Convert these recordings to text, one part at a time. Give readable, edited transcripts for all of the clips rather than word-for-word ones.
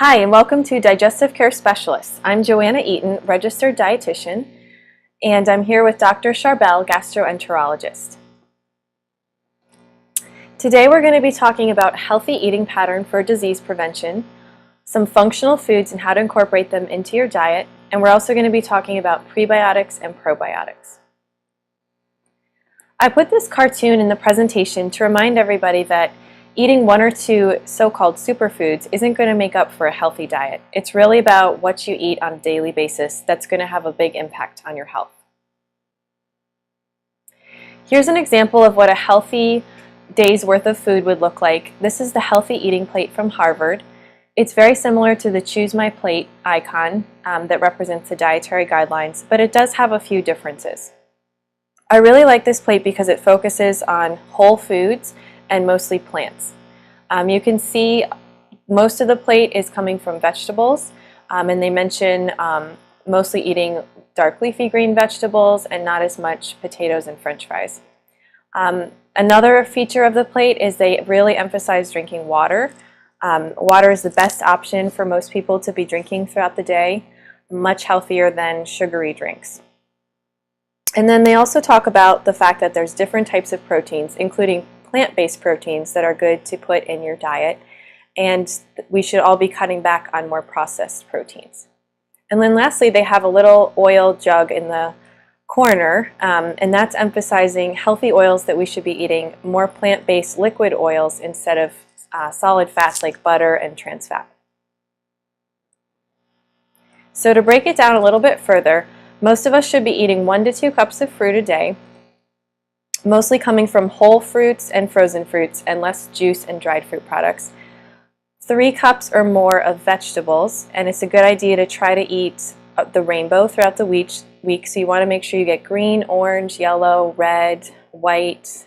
Hi, and welcome to Digestive Care Specialists. I'm Joanna Eaton, registered dietitian, and I'm here with Dr. Charbel, gastroenterologist. Today we're going to be talking about healthy eating pattern for disease prevention, some functional foods and how to incorporate them into your diet, and we're also going to be talking about prebiotics and probiotics. I put this cartoon in the presentation to remind everybody that eating one or two so-called superfoods isn't going to make up for a healthy diet. It's really about what you eat on a daily basis that's going to have a big impact on your health. Here's an example of what a healthy day's worth of food would look like. This is the healthy eating plate from Harvard. It's very similar to the Choose My Plate icon that represents the dietary guidelines, but it does have a few differences. I really like this plate because it focuses on whole foods and mostly plants. You can see most of the plate is coming from vegetables, and they mention mostly eating dark leafy green vegetables and not as much potatoes and french fries. Another feature of the plate is they really emphasize drinking water. Water is the best option for most people to be drinking throughout the day, much healthier than sugary drinks. And then they also talk about the fact that there's different types of proteins, including plant-based proteins that are good to put in your diet, and we should all be cutting back on more processed proteins. And then lastly, they have a little oil jug in the corner, and that's emphasizing healthy oils that we should be eating, more plant-based liquid oils instead of solid fats like butter and trans fat. So to break it down a little bit further, most of us should be eating 1 to 2 cups of fruit a day, mostly coming from whole fruits and frozen fruits and less juice and dried fruit products. 3 cups or more of vegetables, and it's a good idea to try to eat the rainbow throughout the week, so you want to make sure you get green, orange, yellow, red, white,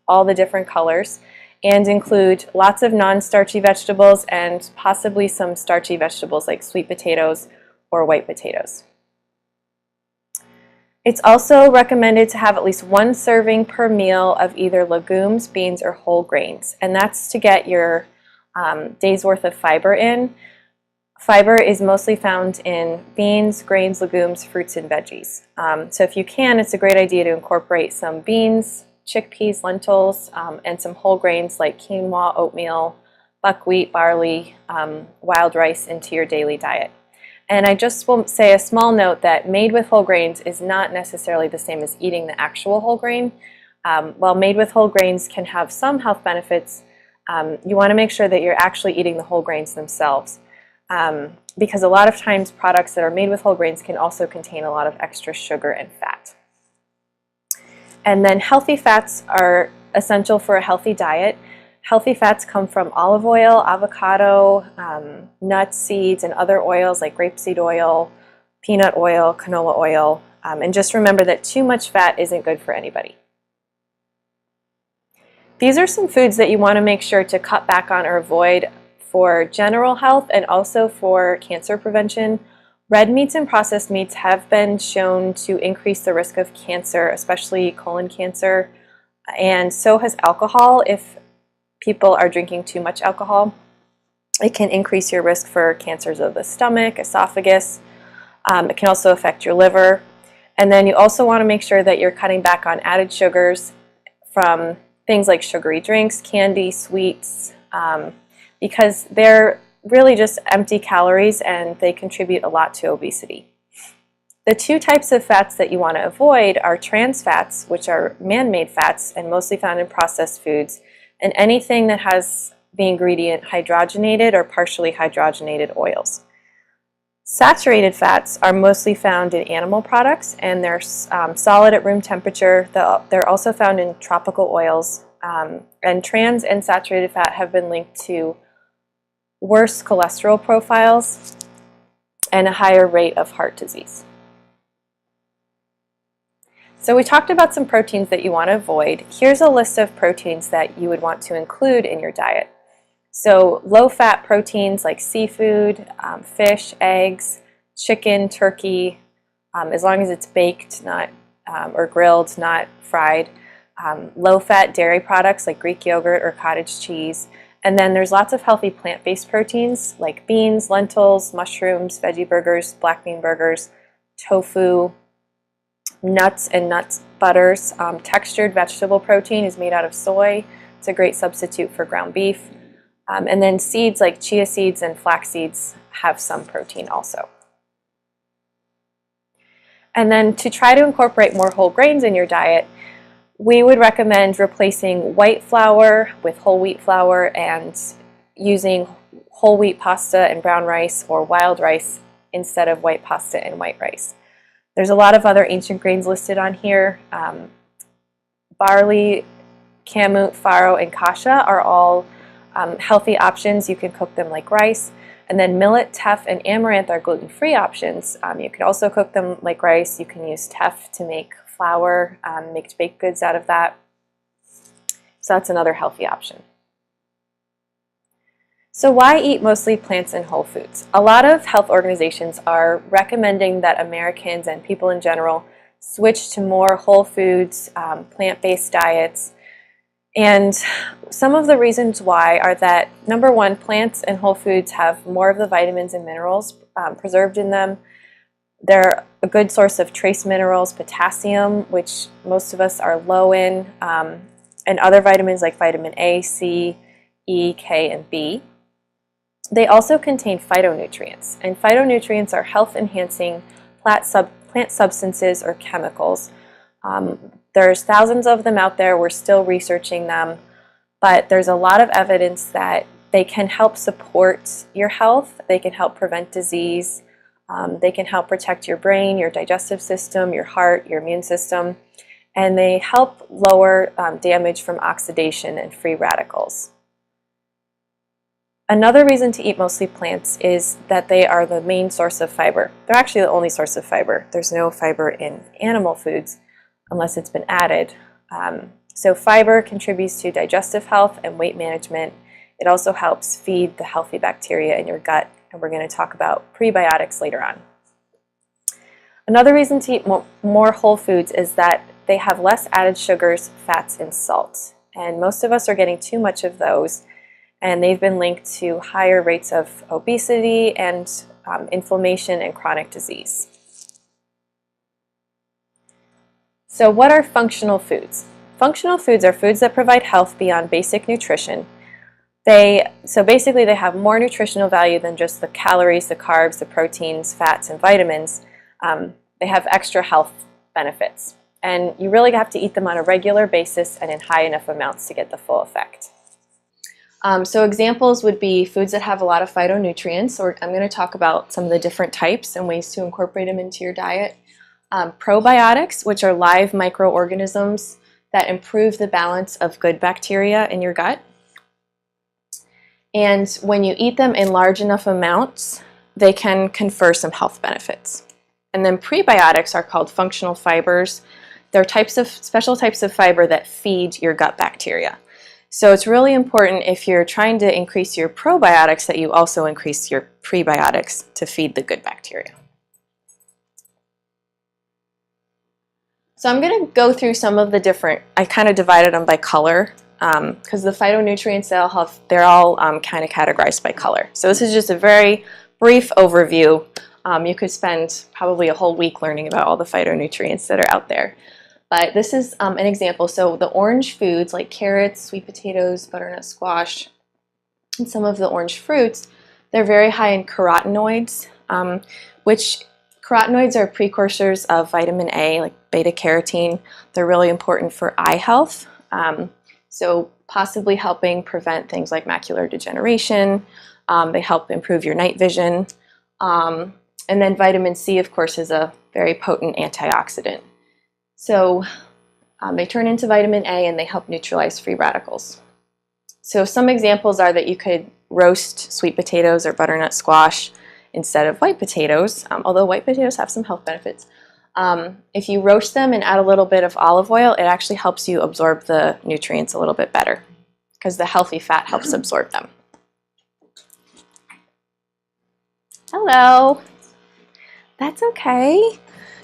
all the different colors, and include lots of non-starchy vegetables and possibly some starchy vegetables like sweet potatoes or white potatoes. It's also recommended to have at least 1 serving per meal of either legumes, beans, or whole grains, and that's to get your day's worth of fiber in. Fiber is mostly found in beans, grains, legumes, fruits, and veggies. So if you can, it's a great idea to incorporate some beans, chickpeas, lentils, and some whole grains like quinoa, oatmeal, buckwheat, barley, wild rice into your daily diet. And I just will say a small note that made with whole grains is not necessarily the same as eating the actual whole grain. While made with whole grains can have some health benefits, you want to make sure that you're actually eating the whole grains themselves. Because a lot of times products that are made with whole grains can also contain a lot of extra sugar and fat. And then healthy fats are essential for a healthy diet. Healthy fats come from olive oil, avocado, nuts, seeds, and other oils like grapeseed oil, peanut oil, canola oil. And just remember that too much fat isn't good for anybody. These are some foods that you want to make sure to cut back on or avoid for general health and also for cancer prevention. Red meats and processed meats have been shown to increase the risk of cancer, especially colon cancer, and so has alcohol. If people are drinking too much alcohol, it can increase your risk for cancers of the stomach, esophagus. It can also affect your liver. And then you also want to make sure that you're cutting back on added sugars from things like sugary drinks, candy, sweets, because they're really just empty calories and they contribute a lot to obesity. The 2 types of fats that you want to avoid are trans fats, which are man-made fats and mostly found in processed foods, and anything that has the ingredient hydrogenated or partially hydrogenated oils. Saturated fats are mostly found in animal products, and they're solid at room temperature. They're also found in tropical oils, and trans and saturated fat have been linked to worse cholesterol profiles and a higher rate of heart disease. So we talked about some proteins that you want to avoid. Here's a list of proteins that you would want to include in your diet. So low-fat proteins like seafood, fish, eggs, chicken, turkey, as long as it's baked, not or grilled, not fried. Low-fat dairy products like Greek yogurt or cottage cheese, And then there's lots of healthy plant-based proteins like beans, lentils, mushrooms, veggie burgers, black bean burgers, tofu, nuts and nut butters. Textured vegetable protein is made out of soy. It's a great substitute for ground beef. And then seeds like chia seeds and flax seeds have some protein also. And then to try to incorporate more whole grains in your diet, we would recommend replacing white flour with whole wheat flour and using whole wheat pasta and brown rice or wild rice instead of white pasta and white rice. There's a lot of other ancient grains listed on here. Barley, kamut, farro, and kasha are all healthy options. You can cook them like rice. And then millet, teff, and amaranth are gluten-free options. You can also cook them like rice. You can use teff to make flour, make baked goods out of that. So that's another healthy option. So why eat mostly plants and whole foods? A lot of health organizations are recommending that Americans and people in general switch to more whole foods, plant-based diets. And some of the reasons why are that, number one, plants and whole foods have more of the vitamins and minerals preserved in them. They're a good source of trace minerals, potassium, which most of us are low in, and other vitamins like vitamin A, C, E, K, and B. They also contain phytonutrients, and phytonutrients are health-enhancing plant substances or chemicals. There's thousands of them out there. We're still researching them, but there's a lot of evidence that they can help support your health. They can help prevent disease. They can help protect your brain, your digestive system, your heart, your immune system, and they help lower damage from oxidation and free radicals. Another reason to eat mostly plants is that they are the main source of fiber. They're actually the only source of fiber. There's no fiber in animal foods unless it's been added. So fiber contributes to digestive health and weight management. It also helps feed the healthy bacteria in your gut, and we're going to talk about prebiotics later on. Another reason to eat more whole foods is that they have less added sugars, fats, and salt. And most of us are getting too much of those, and they've been linked to higher rates of obesity and inflammation and chronic disease. So what are functional foods? Functional foods are foods that provide health beyond basic nutrition. So basically they have more nutritional value than just the calories, the carbs, the proteins, fats, and vitamins. They have extra health benefits. And you really have to eat them on a regular basis and in high enough amounts to get the full effect. So examples would be foods that have a lot of phytonutrients, or I'm going to talk about some of the different types and ways to incorporate them into your diet. Probiotics, which are live microorganisms that improve the balance of good bacteria in your gut. And when you eat them in large enough amounts, they can confer some health benefits. And then prebiotics are called functional fibers. They're special types of fiber that feed your gut bacteria. So it's really important if you're trying to increase your probiotics that you also increase your prebiotics to feed the good bacteria. So I'm going to go through some of the different, I kind of divided them by color because the phytonutrients, they're all kind of categorized by color. So this is just a very brief overview. You could spend probably a whole week learning about all the phytonutrients that are out there. But this is an example. So the orange foods like carrots, sweet potatoes, butternut squash, and some of the orange fruits, they're very high in carotenoids, which carotenoids are precursors of vitamin A, like beta carotene. They're really important for eye health, so possibly helping prevent things like macular degeneration. They help improve your night vision. And then vitamin C, of course, is a very potent antioxidant. So they turn into vitamin A and they help neutralize free radicals. So some examples are that you could roast sweet potatoes or butternut squash instead of white potatoes, although white potatoes have some health benefits. If you roast them and add a little bit of olive oil, it actually helps you absorb the nutrients a little bit better because the healthy fat helps absorb them. Hello. That's okay.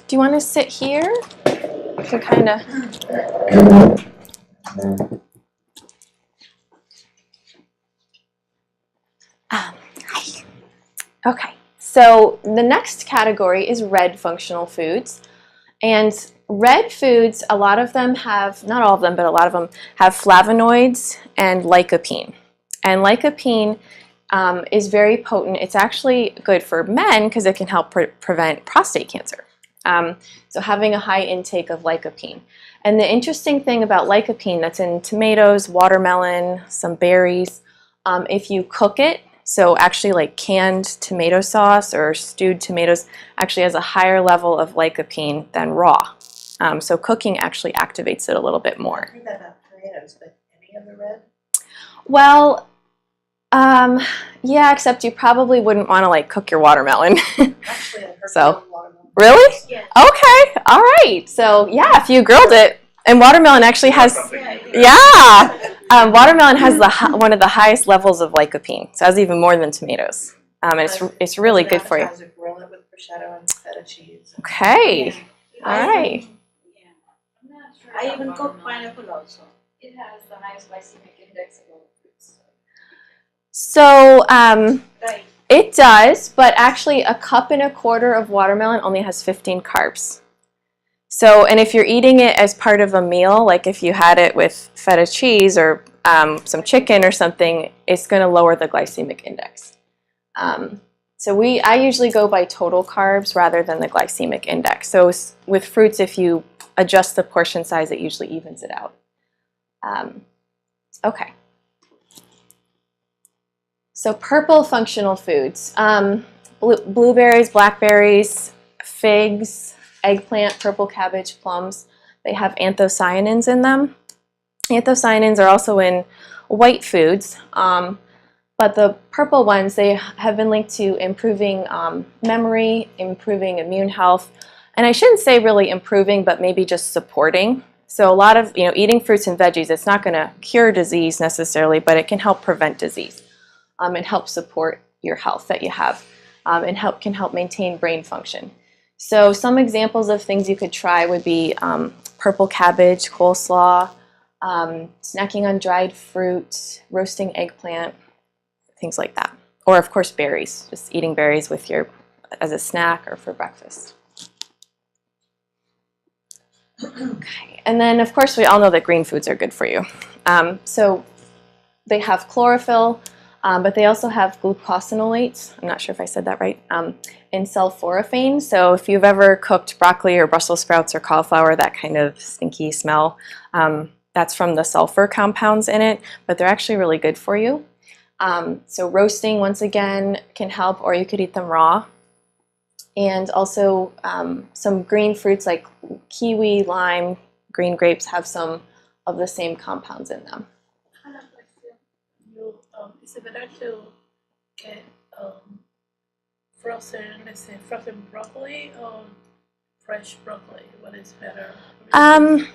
Do you want to sit here? You can kind of... Okay, so the next category is red functional foods. And red foods, a lot of them have, not all of them, but a lot of them have flavonoids and lycopene. And lycopene is very potent. It's actually good for men because it can help prevent prostate cancer. So having a high intake of lycopene. And the interesting thing about lycopene that's in tomatoes, watermelon, some berries, if you cook it, so actually like canned tomato sauce or stewed tomatoes actually has a higher level of lycopene than raw. So cooking actually activates it a little bit more. I heard that about tomatoes, but any other red? Well, yeah, except you probably wouldn't want to like cook your watermelon. Actually, I heard So, watermelon. really? Yeah. Okay, all right. So yeah, if you grilled it, and watermelon actually has, watermelon has one of the highest levels of lycopene, so that's even more than tomatoes. And it's really good for you. Grill it with prosciutto and feta cheese. Okay, all right. Yeah. I'm not sure I about even cook watermelon. pineapple also. It has the highest glycemic index of all fruits. So Right. it does, but actually a cup and a quarter of watermelon only has 15 carbs. So, and if you're eating it as part of a meal, like if you had it with feta cheese or some chicken or something, it's going to lower the glycemic index. So I usually go by total carbs rather than the glycemic index. So with fruits, if you adjust the portion size, it usually evens it out. Okay. So purple functional foods, blueberries, blackberries, figs, eggplant, purple cabbage, plums, they have anthocyanins in them. Anthocyanins are also in white foods, but the purple ones, they have been linked to improving memory, improving immune health, and I shouldn't say really improving, but maybe just supporting. So a lot of, eating fruits and veggies, it's not going to cure disease necessarily, but it can help prevent disease and help support your health that you have, and can help maintain brain function. So some examples of things you could try would be purple cabbage, coleslaw, snacking on dried fruit, roasting eggplant, things like that. Or of course berries, just eating berries with as a snack or for breakfast. Okay, and then of course we all know that green foods are good for you. So they have chlorophyll, but they also have glucosinolates, I'm not sure if I said that right, and sulforaphane. So if you've ever cooked broccoli or Brussels sprouts or cauliflower, that kind of stinky smell, that's from the sulfur compounds in it, but they're actually really good for you. So roasting, once again, can help, or you could eat them raw. And also some green fruits like kiwi, lime, green grapes have some of the same compounds in them. Is it better to get frozen broccoli or fresh broccoli? What is better?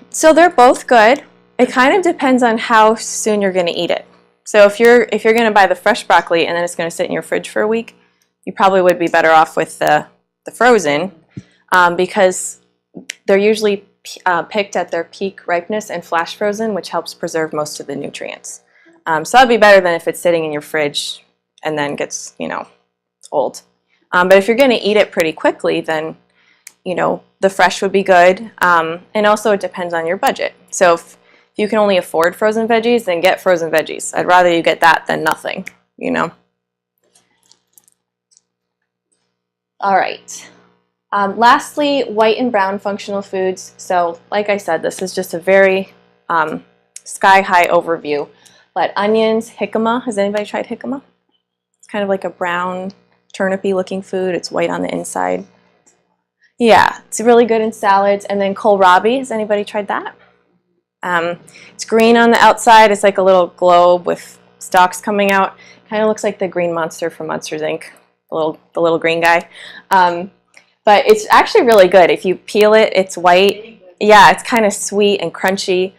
So they're both good. It kind of depends on how soon you're going to eat it. So if you're going to buy the fresh broccoli and then it's going to sit in your fridge for a week, you probably would be better off with the frozen, because they're usually picked at their peak ripeness and flash frozen, which helps preserve most of the nutrients. So that'd be better than if it's sitting in your fridge and then gets, old. But if you're going to eat it pretty quickly, then, the fresh would be good. And also it depends on your budget. So if you can only afford frozen veggies, then get frozen veggies. I'd rather you get that than nothing, All right. Lastly, white and brown functional foods. So like I said, this is just a very sky-high overview. But onions, jicama, has anybody tried jicama? It's kind of like a brown, turnipy looking food. It's white on the inside. Yeah, it's really good in salads. And then kohlrabi, has anybody tried that? It's green on the outside. It's like a little globe with stalks coming out. Kind of looks like the green monster from Monsters, Inc., the little green guy. But it's actually really good. If you peel it, it's white. Yeah, it's kind of sweet and crunchy.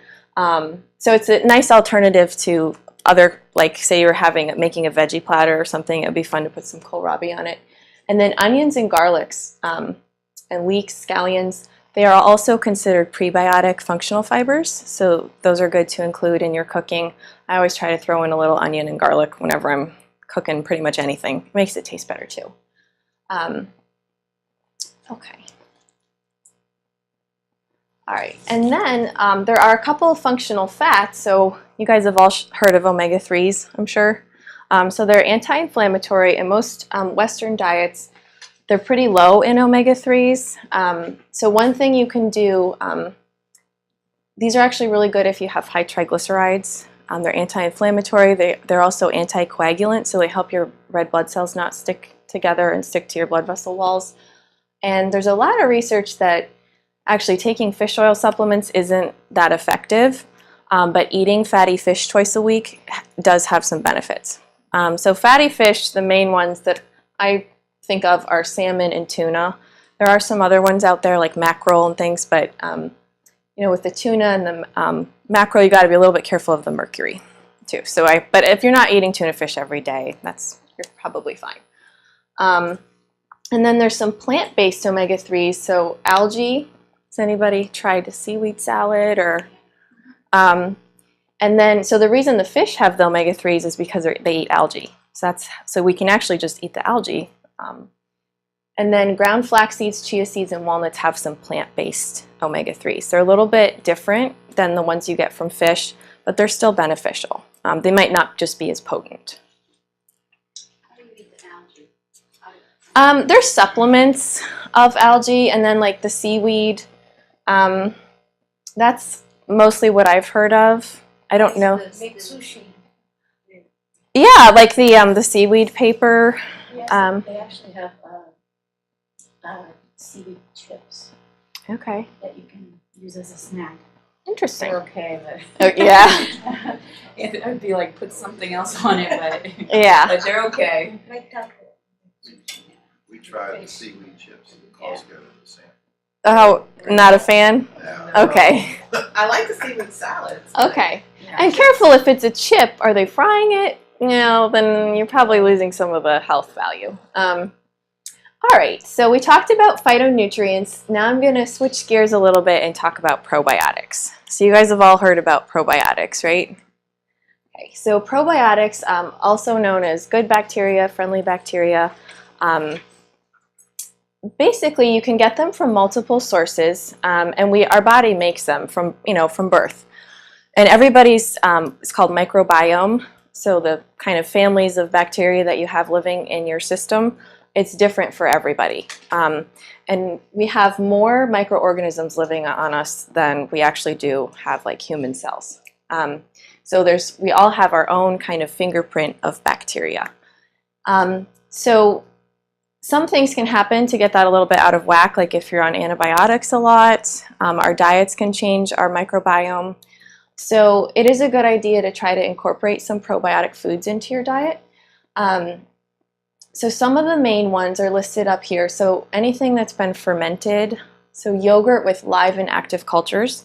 So it's a nice alternative to other, like say you were making a veggie platter or something. It would be fun to put some kohlrabi on it. And then onions and garlics and leeks, scallions, they are also considered prebiotic functional fibers. So those are good to include in your cooking. I always try to throw in a little onion and garlic whenever I'm cooking pretty much anything. It makes it taste better too. Okay. All right, and then there are a couple of functional fats. So you guys have all heard of omega-3s, I'm sure. So they're anti-inflammatory, and most Western diets, they're pretty low in omega-3s. So one thing you can do, these are actually really good if you have high triglycerides. They're anti-inflammatory. They're also anticoagulant, so they help your red blood cells not stick together and stick to your blood vessel walls. And there's a lot of research that actually taking fish oil supplements isn't that effective, but eating fatty fish twice a week does have some benefits. So fatty fish, the main ones that I think of are salmon and tuna. There are some other ones out there like mackerel and things, but you know, with the tuna and the mackerel, you got to be a little bit careful of the mercury too. But if you're not eating tuna fish every day, you're probably fine. And then there's some plant-based omega-3s. So algae. Has anybody tried a seaweed salad or? And then, so the reason the fish have the omega-3s is because they eat algae. So we can actually just eat the algae. And then ground flax seeds, chia seeds, and walnuts have some plant-based omega-3s. They're a little bit different than the ones you get from fish, but they're still beneficial. They might not just be as potent. How do you eat the algae? There's supplements of algae, and then like the seaweed. That's mostly what I've heard of. I don't know. Make sushi. Yeah, like the seaweed paper. Yes, they actually have seaweed chips Okay, that you can use as a snack. interesting. They're okay, Oh, but yeah, it would be like put something else on it, but yeah. but they're okay. Make taco. We tried the seaweed chips at Costco, they're the same. Oh, not a fan. Yeah. Okay, I like the seaweed salads. okay. Yeah. And careful, if it's a chip, are they frying it? You know, then you're probably losing some of the health value. All right, so we talked about phytonutrients. Now I'm going to switch gears a little bit and talk about probiotics. So you guys have all heard about probiotics, right? Okay, so probiotics, also known as good bacteria, friendly bacteria, basically you can get them from multiple sources, and our body makes them from birth. And everybody's, it's called microbiome, so the kind of families of bacteria that you have living in your system, it's different for everybody. And we have more microorganisms living on us than we actually do have like human cells. So we all have our own kind of fingerprint of bacteria. So some things can happen to get that a little bit out of whack, like if you're on antibiotics a lot, our diets can change our microbiome. So it is a good idea to try to incorporate some probiotic foods into your diet. So some of the main ones are listed up here. So anything that's been fermented, so yogurt with live and active cultures.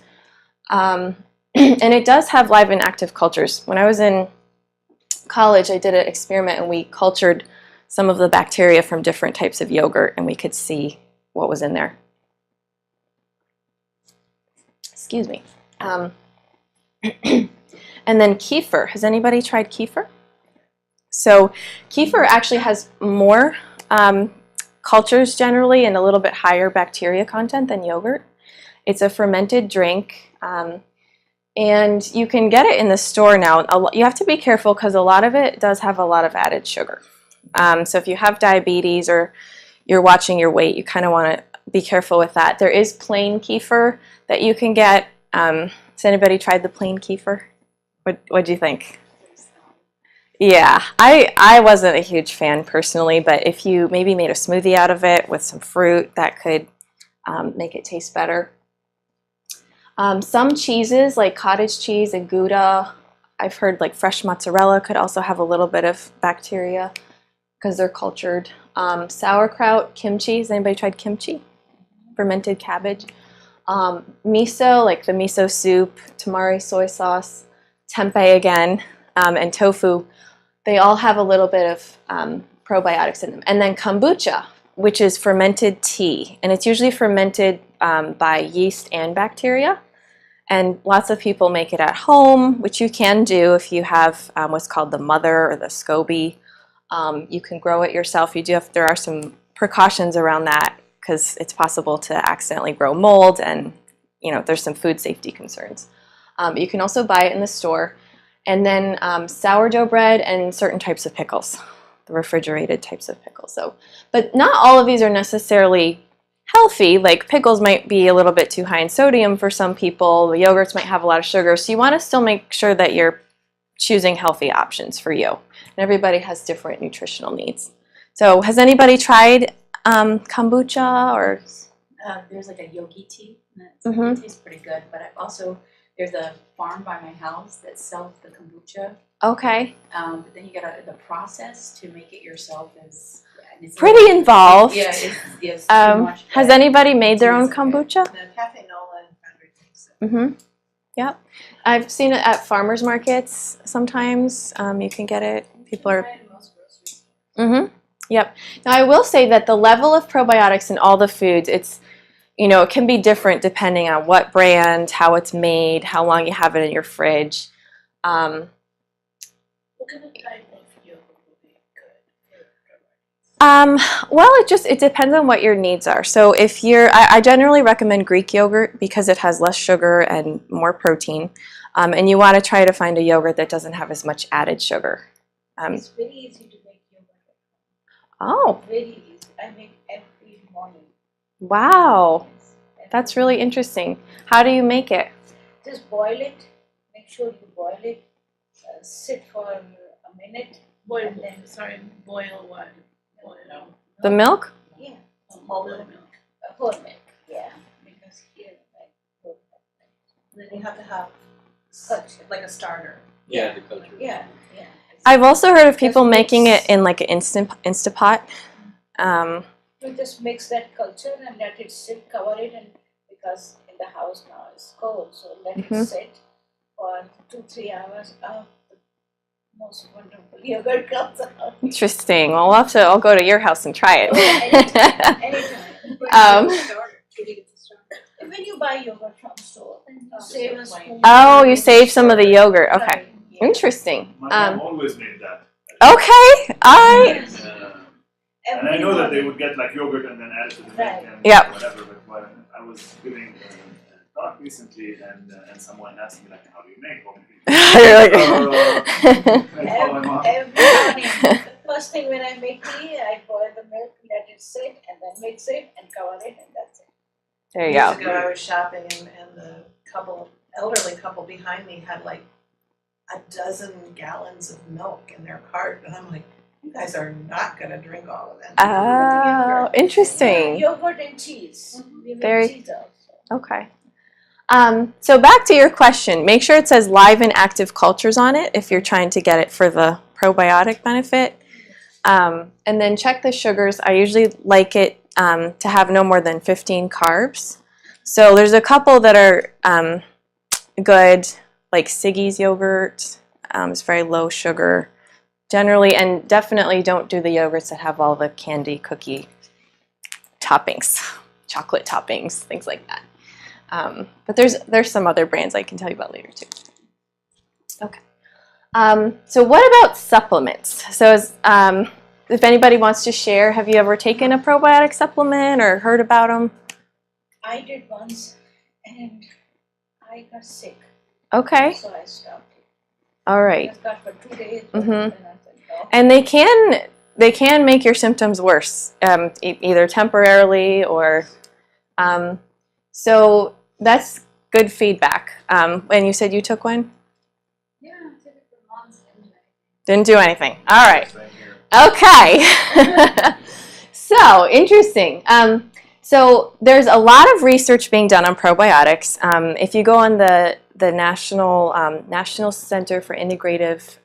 And it does have live and active cultures. When I was in college, I did an experiment and we cultured some of the bacteria from different types of yogurt and we could see what was in there. Excuse me. And then kefir. Has anybody tried kefir? So kefir actually has more cultures generally and a little bit higher bacteria content than yogurt. It's a fermented drink, and you can get it in the store now. You have to be careful because a lot of it does have a lot of added sugar. So if you have diabetes or you're watching your weight, you kind of want to be careful with that. There is plain kefir that you can get. Has anybody tried the plain kefir? What do you think? Yeah, I wasn't a huge fan personally, but if you maybe made a smoothie out of it with some fruit, that could make it taste better. Some cheeses like cottage cheese and Gouda, I've heard like fresh mozzarella could also have a little bit of bacteria because they're cultured. Sauerkraut, kimchi, has anybody tried kimchi? Fermented cabbage. Miso, like the miso soup, tamari soy sauce, tempeh again, and tofu, they all have a little bit of probiotics in them. And then kombucha, which is fermented tea, and it's usually fermented by yeast and bacteria. And lots of people make it at home, which you can do if you have what's called the mother or the SCOBY. You can grow it yourself. There are some precautions around that because it's possible to accidentally grow mold, and there's some food safety concerns. But you can also buy it in the store. And then sourdough bread and certain types of pickles, the refrigerated types of pickles. So, but not all of these are necessarily healthy. Like pickles might be a little bit too high in sodium for some people. The yogurts might have a lot of sugar. So you want to still make sure that you're choosing healthy options for you. And everybody has different nutritional needs. So has anybody tried kombucha or? There's like a yogi tea, and Mhm. it tastes pretty good. But there's a farm by my house that sells the kombucha. Okay. But then you got the process to make it yourself is and it's Pretty involved. Yeah, it's too much. Has anybody made their own kombucha? The Cafe Nola and Frederick makes it. Mm-hmm. Yep. I've seen it at farmers markets sometimes. You can get it. People are. Mm-hmm. Yep. Now I will say that the level of probiotics in all the foods, it can be different depending on what brand, how it's made, how long you have it in your fridge. What kind of type of yogurt would be good? Well, it depends on what your needs are. So if I generally recommend Greek yogurt because it has less sugar and more protein. And you want to try to find a yogurt that doesn't have as much added sugar. It's very easy to make yogurt. Oh, Very easy. I make every morning. wow. Yes, That's really interesting. How do you make it? Just boil it. Make sure you boil it. Sit for a minute. Boil And then- boil what? Boil The milk? Yeah, whole milk. whole milk. Yeah, because here like whole milk. Then you have to have Culture. like a starter. Yeah, the culture. Yeah. I've also heard of people making it in like an Instapot. You just mix that culture and let it sit, cover it, and because in the house now it's cold, so let Mhm. it sit for 2-3 hours. Oh, the most wonderful yogurt comes out. Interesting. Well, I'll go to your house and try it. Anytime. When you buy yogurt from store, then you save a spoon. Oh, you save some of the yogurt. Okay. Interesting. My mom always made that. Okay. All right. And I know that they would get like yogurt and then add it to the milk Right. and Yep. whatever. But when I was giving a talk recently, and someone asked me like, "How do you make home?" You're like- I follow my mom. Every morning, the first thing when I make tea, I boil the milk, let it sit, and then mix it and cover it, and that's it. There you Years go. ago, I was shopping and the elderly couple behind me had like a dozen gallons of milk in their cart, and I'm like, you guys are not gonna drink all of that. Oh, interesting. Yogurt and cheese. We make Very- cheese also. Okay. So back to your question. Make sure it says live and active cultures on it if you're trying to get it for the probiotic benefit. And then check the sugars. I usually like it to have no more than 15 carbs. So there's a couple that are good, like Siggy's yogurt. It's very low sugar generally, and definitely don't do the yogurts that have all the candy cookie toppings, chocolate toppings, things like that. But there's some other brands I can tell you about later too. Okay. So what about supplements? So if anybody wants to share, have you ever taken a probiotic supplement or heard about them? I did once, and I got sick. Okay. So I stopped it. All I right. just got for 2 days, Mhm. and I said, no. And they can make your symptoms worse, either temporarily or. So that's good feedback. And you said you took one? Yeah, I took it for months and Didn't do anything. All right. Same here. Okay. So interesting. So there's a lot of research being done on probiotics. If you go on the National Center for Integrative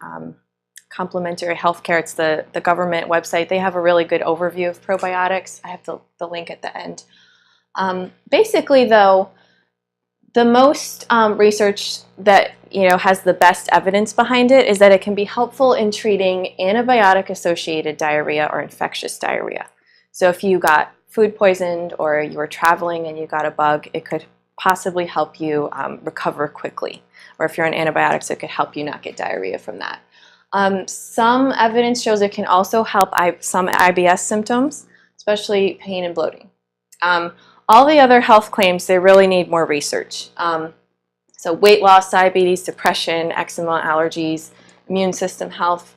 Complementary Healthcare, it's the government website. They have a really good overview of probiotics. I have the link at the end. Basically, though, the most research that has the best evidence behind it is that it can be helpful in treating antibiotic-associated diarrhea or infectious diarrhea. So if you got food poisoned or you were traveling and you got a bug, it could possibly help you recover quickly. Or if you're on antibiotics, it could help you not get diarrhea from that. Some evidence shows it can also help some IBS symptoms. especially pain and bloating. All the other health claims, they really need more research. So weight loss, diabetes, depression, eczema, allergies, immune system health,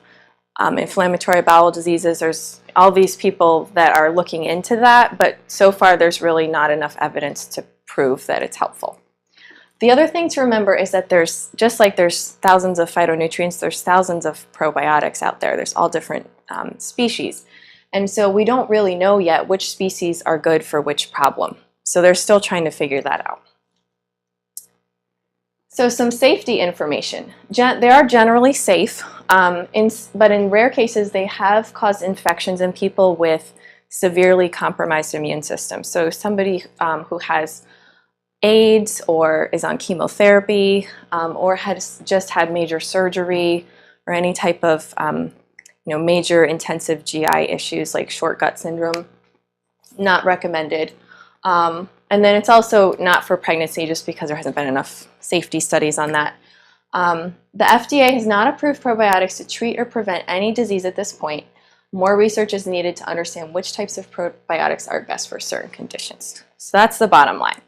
inflammatory bowel diseases. There's all these people that are looking into that, but so far there's really not enough evidence to prove that it's helpful. The other thing to remember is that there's, just like there's thousands of phytonutrients, there's thousands of probiotics out there. There's all different species. And so we don't really know yet which species are good for which problem. So they're still trying to figure that out. So some safety information. They are generally safe, but in rare cases they have caused infections in people with severely compromised immune systems. So somebody who has AIDS or is on chemotherapy or has just had major surgery or any type of major intensive GI issues like short gut syndrome, not recommended. And then it's also not for pregnancy just because there hasn't been enough safety studies on that. The FDA has not approved probiotics to treat or prevent any disease at this point. More research is needed to understand which types of probiotics are best for certain conditions. So that's the bottom line.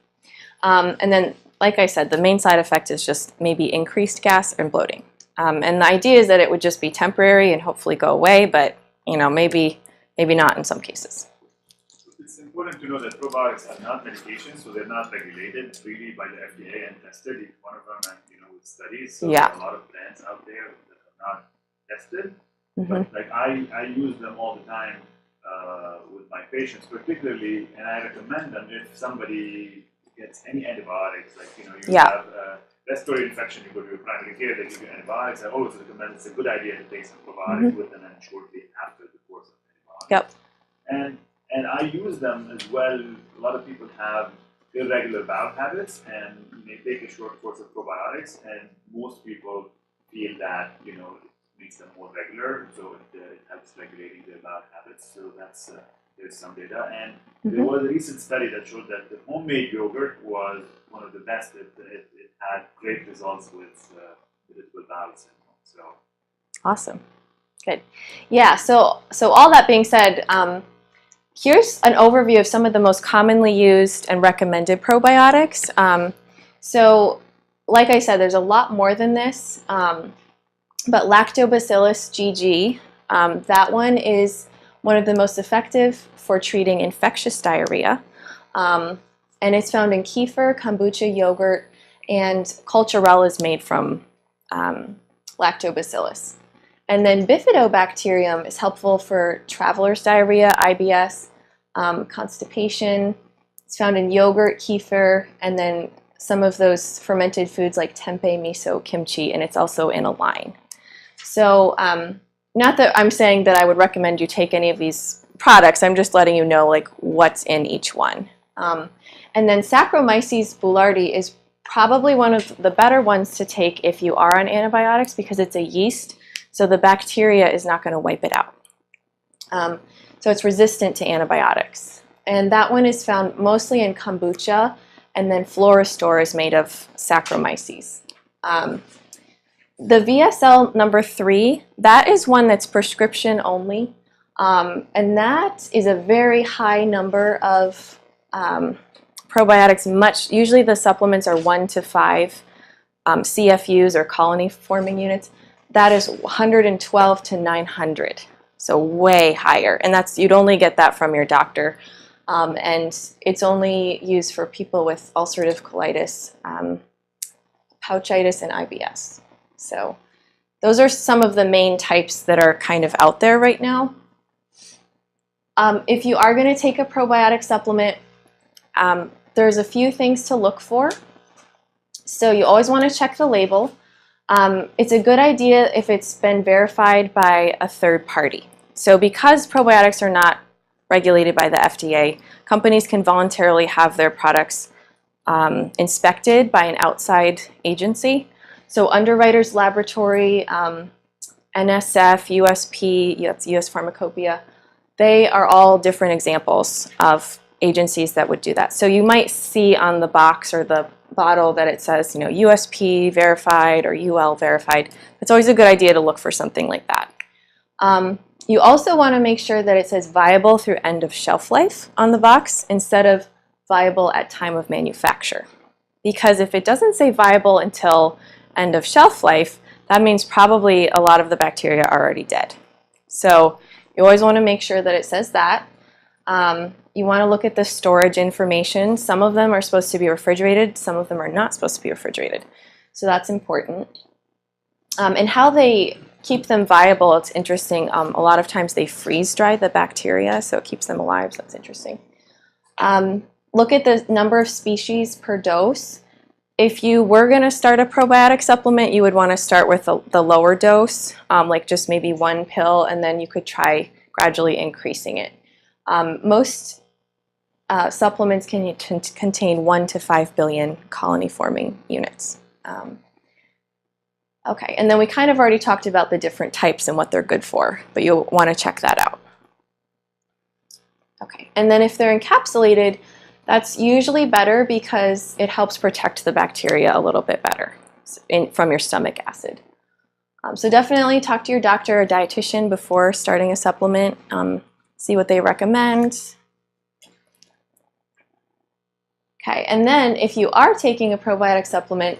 And then, like I said, the main side effect is just maybe increased gas and bloating. And the idea is that it would just be temporary and hopefully go away, but maybe not in some cases. It's important to know that probiotics are not medications, so they're not regulated freely by the FDA and tested. Each one of them, and with studies. So Yeah. there are a lot of brands out there that are not tested. Mm-hmm. But like I use them all the time with my patients, particularly, and I recommend them if somebody gets any antibiotics, like you have a respiratory infection, you go to your primary care, they give you antibiotics. I always recommend it's a good idea to take some probiotics with them and shortly after the course of antibiotics. Yep. And I use them as well. A lot of people have irregular bowel habits and they take a short course of probiotics, and most people feel that it makes them more regular, so it helps regulating their bowel habits. So that's there's some data, and there was a recent study that showed that the homemade yogurt was one of the best. It had great results with irritable bowel syndrome. So awesome, good, yeah. So all that being said, here's an overview of some of the most commonly used and recommended probiotics. So, like I said, there's a lot more than this, but Lactobacillus GG, that one is one of the most effective for treating infectious diarrhea. And it's found in kefir, kombucha, yogurt, and culturelle is made from lactobacillus. And then bifidobacterium is helpful for traveler's diarrhea, IBS, constipation. It's found in yogurt, kefir, and then some of those fermented foods like tempeh, miso, kimchi, and it's also in a line. So not that I'm saying that I would recommend you take any of these products, I'm just letting you know like what's in each one. And then Saccharomyces boulardii is probably one of the better ones to take if you are on antibiotics because it's a yeast, so the bacteria is not going to wipe it out. So it's resistant to antibiotics. And that one is found mostly in kombucha, and then Florastor is made of Saccharomyces. The VSL number 3, that is one that's prescription only, and that is a very high number of probiotics. Usually the supplements are 1 to 5 CFUs or colony forming units. That is 112 to 900, so way higher, and you'd only get that from your doctor, and it's only used for people with ulcerative colitis, pouchitis, and IBS. So those are some of the main types that are kind of out there right now. If you are going to take a probiotic supplement, there's a few things to look for. So you always want to check the label. It's a good idea if it's been verified by a third party. So because probiotics are not regulated by the FDA, companies can voluntarily have their products inspected by an outside agency. So Underwriters Laboratory, NSF, USP, US Pharmacopoeia, they are all different examples of agencies that would do that. So you might see on the box or the bottle that it says, USP verified or UL verified. It's always a good idea to look for something like that. You also want to make sure that it says viable through end of shelf life on the box instead of viable at time of manufacture. Because if it doesn't say viable until end of shelf life, that means probably a lot of the bacteria are already dead. So you always want to make sure that it says that. You want to look at the storage information. Some of them are supposed to be refrigerated, some of them are not supposed to be refrigerated. So that's important. And how they keep them viable, it's interesting. A lot of times they freeze dry the bacteria, so it keeps them alive, so that's interesting. Look at the number of species per dose. If you were going to start a probiotic supplement, you would want to start with the lower dose, like just maybe 1 pill, and then you could try gradually increasing it. Most supplements can contain 1 to 5 billion colony-forming units. Okay, and then we kind of already talked about the different types and what they're good for, but you'll want to check that out. Okay, and then if they're encapsulated, that's usually better because it helps protect the bacteria a little bit better from your stomach acid. So definitely talk to your doctor or dietitian before starting a supplement. See what they recommend. Okay, and then if you are taking a probiotic supplement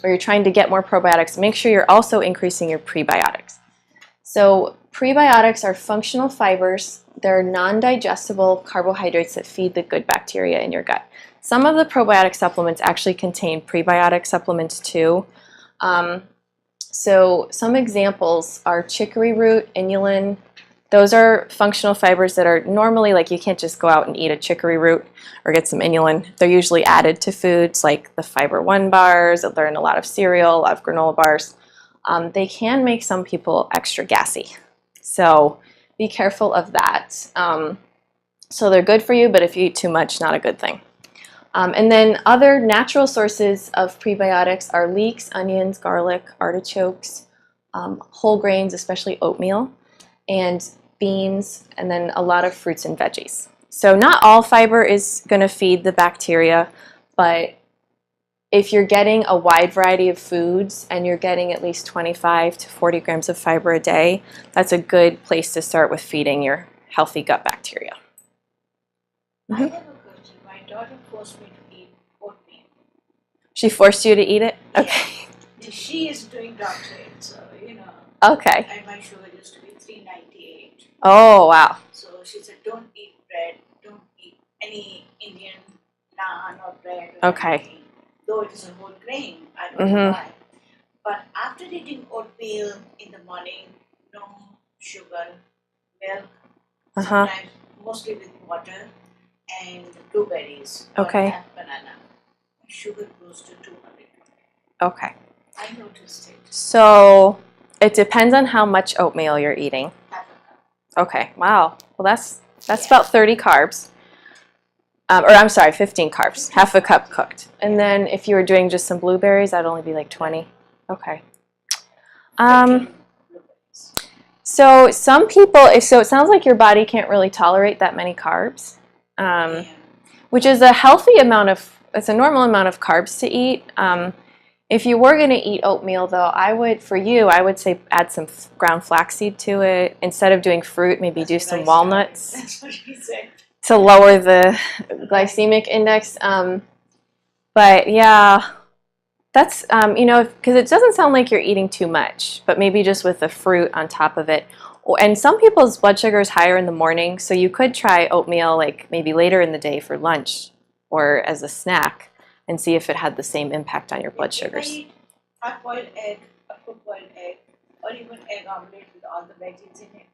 or you're trying to get more probiotics, make sure you're also increasing your prebiotics. So prebiotics are functional fibers. They're non-digestible carbohydrates that feed the good bacteria in your gut. Some of the probiotic supplements actually contain prebiotic supplements too. So some examples are chicory root, inulin. Those are functional fibers that are normally, like, you can't just go out and eat a chicory root or get some inulin. They're usually added to foods like the Fiber One bars. They're in a lot of cereal, a lot of granola bars. They can make some people extra gassy. So be careful of that. So they're good for you, but if you eat too much, not a good thing. And then other natural sources of prebiotics are leeks, onions, garlic, artichokes, whole grains, especially oatmeal, and beans, and then a lot of fruits and veggies. So not all fiber is going to feed the bacteria, but if you're getting a wide variety of foods and you're getting at least 25 to 40 grams of fiber a day, that's a good place to start with feeding your healthy gut bacteria. I have a question. My daughter forced me to eat oatmeal. She forced you to eat it? Okay. Yeah. She is doing doctorate, so Okay. and my sugar used to be 398. Oh, wow. So she said, don't eat bread, don't eat any Indian naan or bread. Or Okay. anything. Though it is a whole grain, I don't know why. But after eating oatmeal in the morning, no sugar, milk, sometimes mostly with water and blueberries or Okay. half banana, sugar goes to 200. Okay. I noticed it. So it depends on how much oatmeal you're eating. Half a cup. Okay. Wow. Well, that's about 30 carbs. Or I'm sorry, 15 carbs, half a cup cooked. And then if you were doing just some blueberries, that'd only be like 20. Okay. So some people, so it sounds like your body can't really tolerate that many carbs, which is a healthy amount of, it's a normal amount of carbs to eat. If you were going to eat oatmeal, though, I would say add some ground flaxseed to it. Instead of doing fruit, maybe do some walnuts. That's what she said. To lower the glycemic index. But yeah, that's, because it doesn't sound like you're eating too much, but maybe just with the fruit on top of it. And some people's blood sugar is higher in the morning, so you could try oatmeal like maybe later in the day for lunch or as a snack and see if it had the same impact on your blood sugars. If I eat hard-boiled egg, a cooked-boiled egg, or even egg omelette with all the veggies in it,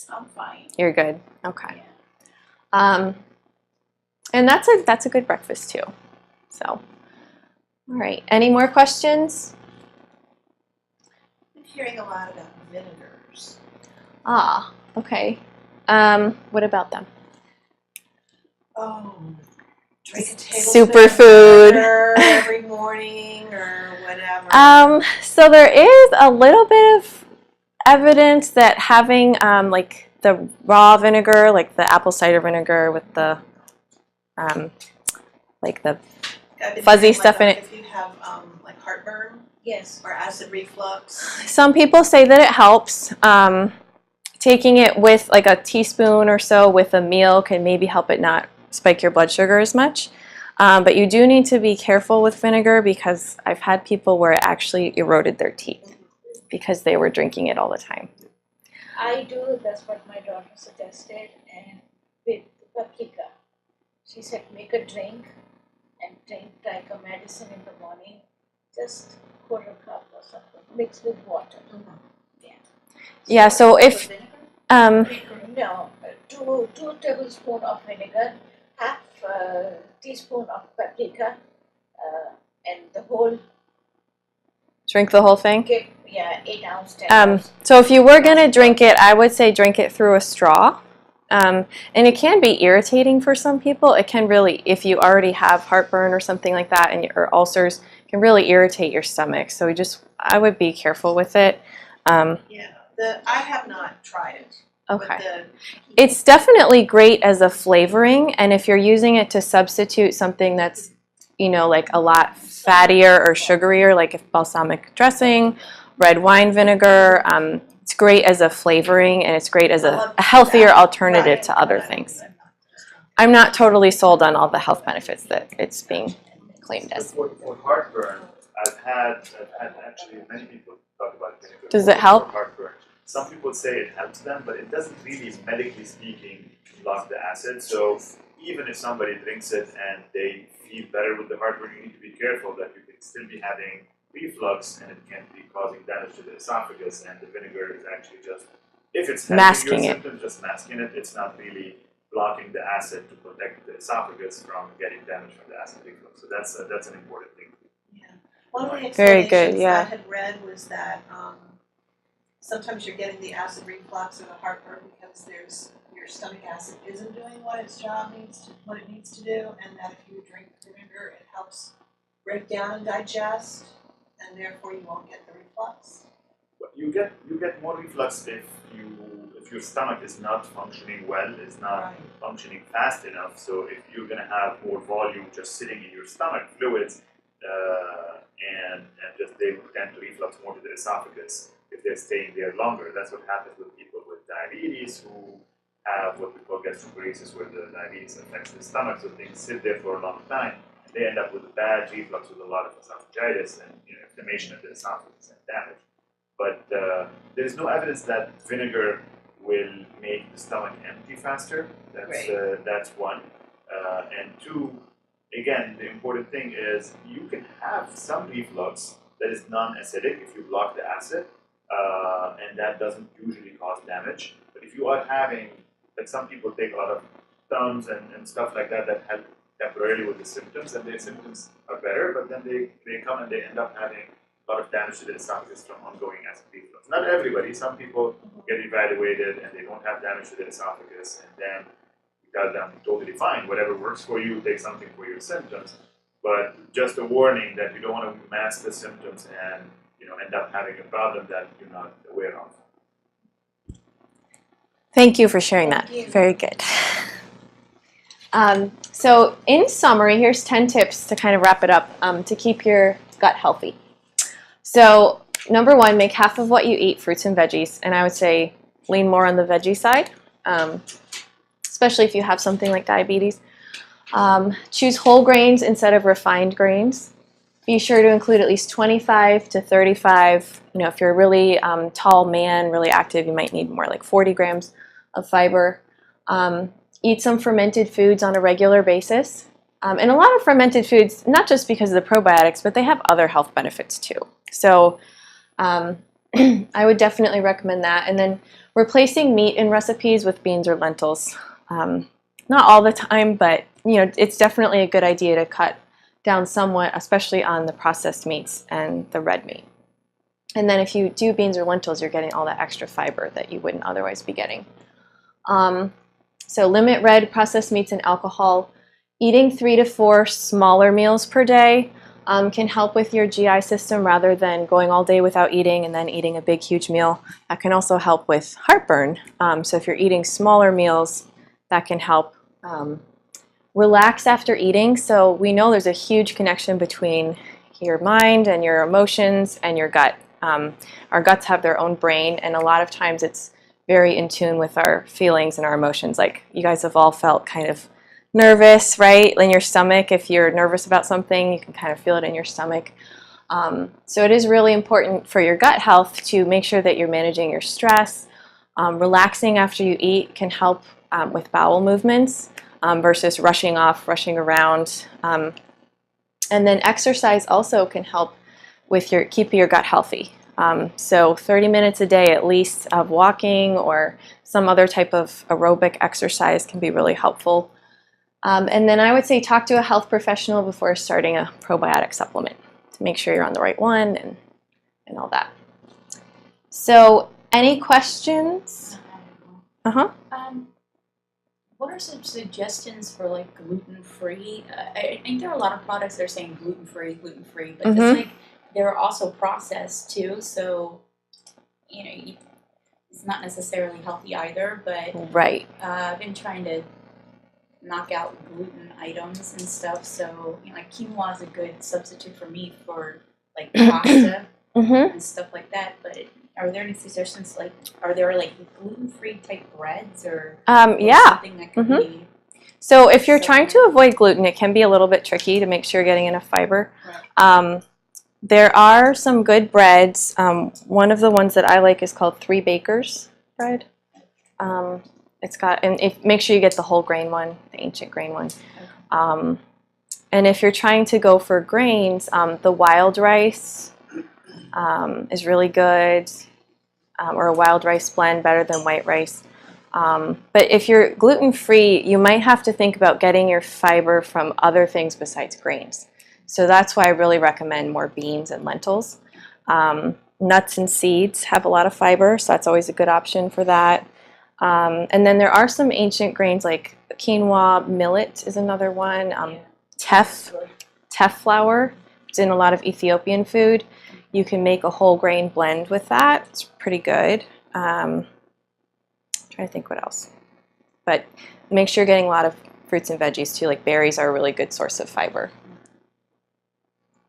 I'm fine. You're good. Okay. Yeah. And that's a good breakfast too. So, all right. Any more questions? I'm hearing a lot about vinegars. Ah, okay. What about them? Oh, drink a tablespoon Superfood. of vinegar every morning or whatever. So there is a little bit of evidence that having like the raw vinegar, like the apple cider vinegar with the like the I've been fuzzy hearing, stuff in it. If you have like heartburn Yes. or acid reflux. Some people say that it helps. taking it with like a teaspoon or so with a meal can maybe help it not spike your blood sugar as much. But you do need to be careful with vinegar because I've had people where it actually eroded their teeth because they were drinking it all the time. I do, that's what my daughter suggested, and with paprika. She said make a drink and drink like a medicine in the morning, just quarter cup or something, mixed with water. Yeah, so if No, two tablespoons of vinegar, half teaspoon of paprika, and the whole drink the whole thing. 8 ounce, 10 ounce. So if you were going to drink it, I would say drink it through a straw. And it can be irritating for some people. It can really, if you already have heartburn or something like that, or ulcers, it can really irritate your stomach. So I would be careful with it. I have not tried it. Okay. It's definitely great as a flavoring, and if you're using it to substitute something that's, like a lot fattier or sugarier, like if balsamic dressing, red wine vinegar, it's great as a flavoring, and it's great as a healthier alternative to other things. I'm not totally sold on all the health benefits that it's being claimed as. For heartburn, I've had actually many people talk about vinegar. Does it help? For heartburn. Some people say it helps them, but it doesn't really, medically speaking, block the acid. So even if somebody drinks it and they feel better with the heartburn, you need to be careful that you can still be having reflux and it can be causing damage to the esophagus, and the vinegar is actually just, if it's masking your symptoms, just masking it. It's not really blocking the acid to protect the esophagus from getting damage from the acid reflux. So that's an important thing. Yeah. One of the Very explanations good, yeah. I had read was that sometimes you're getting the acid reflux or the heartburn because your stomach acid isn't doing what its job what it needs to do, and that if you drink vinegar, it helps break down and digest, and therefore you won't get the reflux. You get more reflux if your stomach is not functioning well, is not functioning fast enough. So if you're going to have more volume just sitting in your stomach, fluids, and just they will tend to reflux more to the esophagus if they're staying there longer. That's what happens with people with diabetes who have what we call gastroparesis, where the diabetes affects the stomach, so things sit there for a long time. They end up with a bad reflux with a lot of esophagitis and inflammation of the esophagus and damage. But there's no evidence that vinegar will make the stomach empty faster. That's one. And two, again, the important thing is you can have some reflux that is non-acidic if you block the acid, and that doesn't usually cause damage. But if you are having, like some people take a lot of Tums and stuff like that help temporarily with the symptoms, and their symptoms are better, but then they come and they end up having a lot of damage to the esophagus from ongoing acid reflux. Not everybody, some people get evaluated and they don't have damage to the esophagus, and then you tell them totally fine, whatever works for you, take something for your symptoms. But just a warning that you don't want to mask the symptoms and end up having a problem that you're not aware of. Thank you for sharing that. Very good. So in summary, here's 10 tips to kind of wrap it up to keep your gut healthy. So number one, make half of what you eat fruits and veggies, and I would say lean more on the veggie side, especially if you have something like diabetes. Choose whole grains instead of refined grains. Be sure to include at least 25 to 35. If you're a really tall man, really active, you might need more, like 40 grams of fiber. Eat some fermented foods on a regular basis. And a lot of fermented foods, not just because of the probiotics, but they have other health benefits too. So I would definitely recommend that. And then replacing meat in recipes with beans or lentils. Not all the time, but it's definitely a good idea to cut down somewhat, especially on the processed meats and the red meat. And then if you do beans or lentils, you're getting all that extra fiber that you wouldn't otherwise be getting. So limit red processed meats and alcohol. Eating 3 to 4 smaller meals per day can help with your GI system rather than going all day without eating and then eating a big, huge meal. That can also help with heartburn. So if you're eating smaller meals, that can help. Relax after eating. So we know there's a huge connection between your mind and your emotions and your gut. Our guts have their own brain, and a lot of times it's very in tune with our feelings and our emotions. Like you guys have all felt kind of nervous, right? In your stomach. If you're nervous about something, you can kind of feel it in your stomach. So it is really important for your gut health to make sure that you're managing your stress. Relaxing after you eat can help with bowel movements versus rushing off, rushing around. And then exercise also can help with keeping your gut healthy. So 30 minutes a day at least of walking or some other type of aerobic exercise can be really helpful. And then I would say talk to a health professional before starting a probiotic supplement to make sure you're on the right one and all that. So any questions? Uh-huh. What are some suggestions for like gluten-free? I think there are a lot of products that are saying gluten-free, but it's like they're also processed too. So it's not necessarily healthy either. But right. I've been trying to knock out gluten items and stuff. So like quinoa is a good substitute for me for like pasta and stuff like that. But are there any suggestions? Like, are there like gluten-free type breads or yeah. something that could be? So if you're trying to avoid gluten, it can be a little bit tricky to make sure you're getting enough fiber. Right. There are some good breads. One of the ones that I like is called Three Bakers bread. It's got, and make sure you get the whole grain one, the ancient grain one. And if you're trying to go for grains, the wild rice is really good, or a wild rice blend better than white rice. But if you're gluten-free, you might have to think about getting your fiber from other things besides grains. So that's why I really recommend more beans and lentils. Nuts and seeds have a lot of fiber, so that's always a good option for that. And then there are some ancient grains like quinoa, millet is another one. Teff flour, it's in a lot of Ethiopian food. You can make a whole grain blend with that. It's pretty good. I'm trying to think what else. But make sure you're getting a lot of fruits and veggies too. Like berries are a really good source of fiber.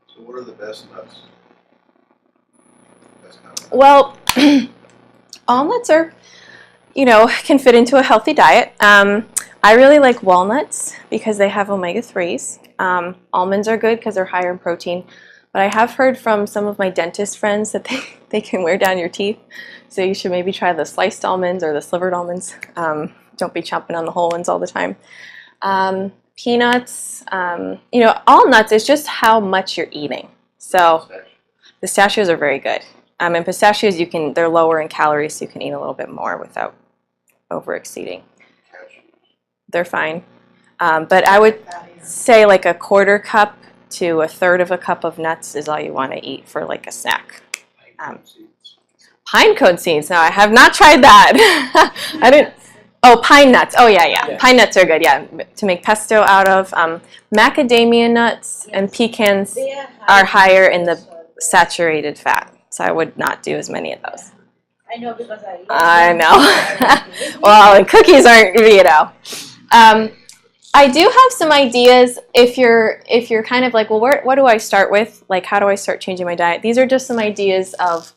So what are the best nuts? Well, all nuts are, can fit into a healthy diet. I really like walnuts because they have omega-3s. Almonds are good because they're higher in protein. But I have heard from some of my dentist friends that they can wear down your teeth. So you should maybe try the sliced almonds or the slivered almonds. Don't be chomping on the whole ones all the time. Peanuts, all nuts, it's just how much you're eating. So pistachios are very good. And pistachios, they're lower in calories, so you can eat a little bit more without over-exceeding. They're fine. But I would say like a quarter cup to a third of a cup of nuts is all you want to eat for like a snack. Pine cone seeds. No, I have not tried that. I didn't. Oh, pine nuts. Oh, yeah. Pine nuts are good, yeah, to make pesto out of. Macadamia nuts and pecans are higher in the saturated fat, so I would not do as many of those. I know because I know. Well, and cookies aren't, I do have some ideas if you're kind of like, well, what do I start with? Like, how do I start changing my diet? These are just some ideas of,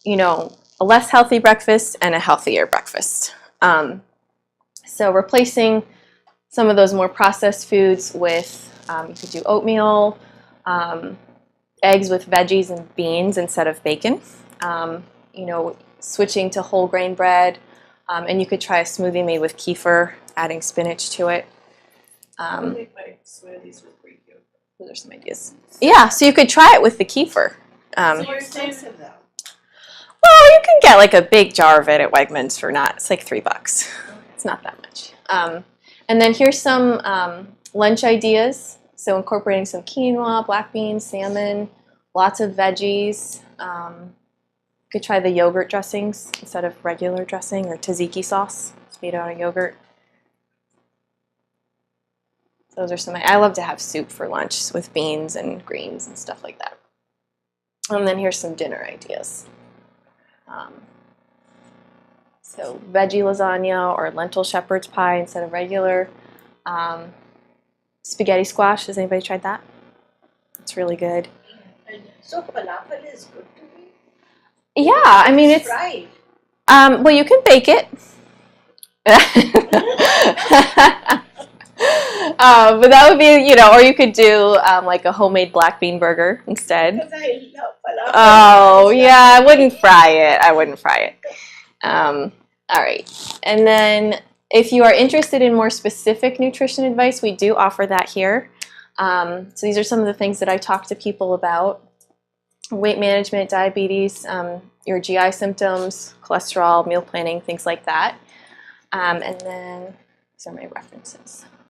a less healthy breakfast and a healthier breakfast. So replacing some of those more processed foods with, you could do oatmeal, eggs with veggies and beans instead of bacon. Switching to whole grain bread, and you could try a smoothie made with kefir, adding spinach to it. Those are some ideas. Yeah, so you could try it with the kefir. So you're expensive though. Well, you can get like a big jar of it at Wegmans for it's like $3. It's not that much. And then here's some lunch ideas. So incorporating some quinoa, black beans, salmon, lots of veggies. You could try the yogurt dressings instead of regular dressing, or tzatziki sauce. It's made out of yogurt. Those are some. I love to have soup for lunch with beans and greens and stuff like that. And then here's some dinner ideas. So veggie lasagna or lentil shepherd's pie instead of regular. Spaghetti squash. Has anybody tried that? It's really good. So falafel is good to me. Yeah, I mean it's fried. Well, you can bake it. But that would be, you know, or you could do like a homemade black bean burger instead. Because I love falafel. Oh, yeah, I wouldn't fry it. I wouldn't fry it. All right. And then if you are interested in more specific nutrition advice, we do offer that here. So these are some of the things that I talk to people about. Weight management, diabetes, your GI symptoms, cholesterol, meal planning, things like that. And then these are my references.